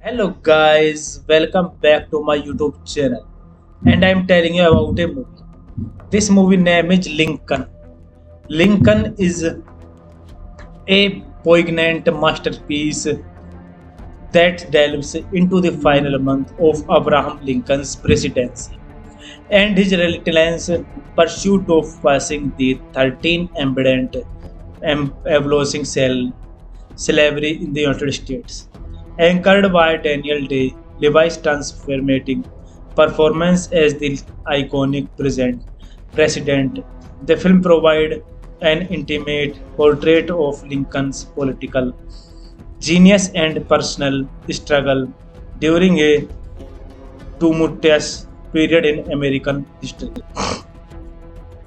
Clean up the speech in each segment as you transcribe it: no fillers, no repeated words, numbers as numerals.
Hello guys, welcome back to my YouTube channel. And I'm telling you about a movie. This movie name is Lincoln. Lincoln is a poignant masterpiece that delves into the final month of Abraham Lincoln's presidency and his relentless pursuit of passing the 13 embedded abolishing slavery in the United States. Anchored by Daniel Day Levi's transformating performance as the iconic president, the film provides an intimate portrait of Lincoln's political genius and personal struggle during a tumultuous period in American history.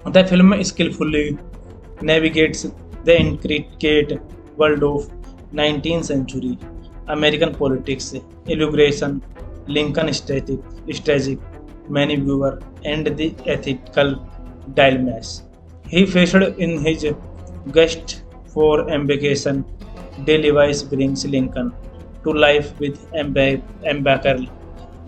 The film skillfully navigates the intricate world of 19th century American politics, immigration, Lincoln strategic maneuver, and the ethical dilemmas he faced in his quest for ambition. Daily Wise brings Lincoln to life with impeccable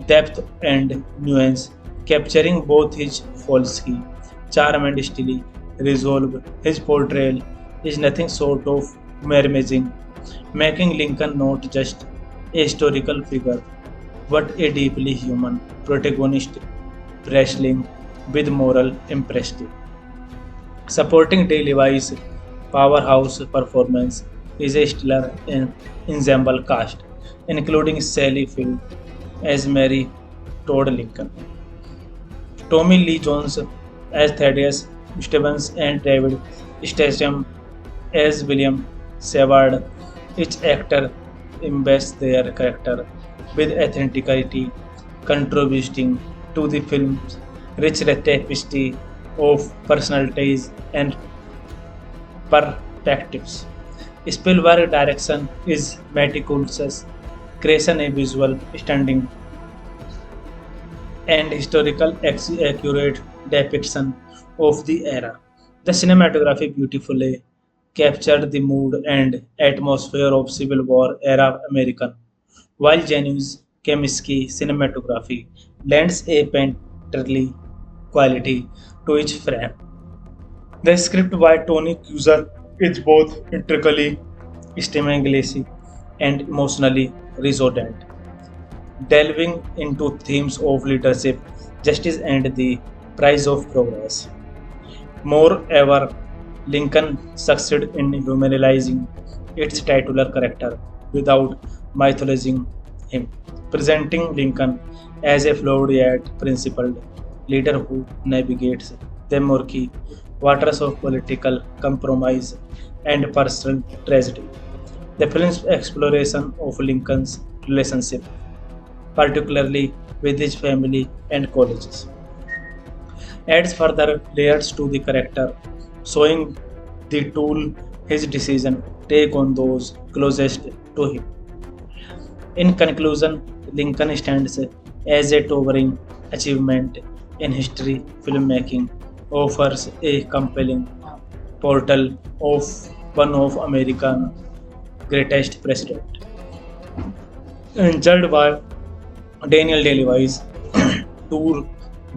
depth and nuance, capturing both his falsity, charm and steely resolve. His portrayal is nothing short of mesmerizing, making Lincoln not just a historical figure but a deeply human protagonist wrestling with moral imperative. Supporting Day Levi's powerhouse performance is a stellar ensemble cast, including Sally Field as Mary Todd Lincoln, Tommy Lee Jones as Thaddeus Stevens, and David Strathairn as William Savard. Each actor embeds their character with authenticity, contributing to the film's rich tapestry of personalities and perspectives. Spielberg's direction is meticulous, creation a visual stunning and historical accurate depiction of the era. The cinematography beautifully captured the mood and atmosphere of Civil War era American, while Janusz Kaminski cinematography lends a painterly quality to each frame. The script by Tony Kushner is both intricately stimulating and emotionally resonant, delving into themes of leadership, justice, and the price of progress. Moreover, Lincoln succeeded in humanizing its titular character without mythologizing him, presenting Lincoln as a flawed yet principled leader who navigates the murky waters of political compromise and personal tragedy. The film's exploration of Lincoln's relationship, particularly with his family and colleges, adds further layers to the character, showing the tool his decision take on those closest to him. In conclusion, Lincoln stands as a towering achievement in history filmmaking, offers a compelling portrayal of one of America's greatest president, judged by Daniel Day-Lewis tour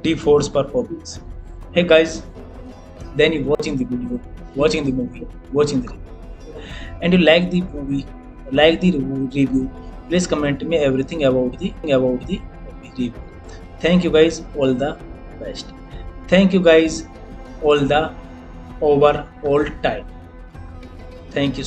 de force performance. Hey guys, then you watching the video, watching the movie, watching the review, and you like the movie, like the review, please comment me everything about the review. Thank you guys, all the best. Thank you guys, all the overall time. Thank you.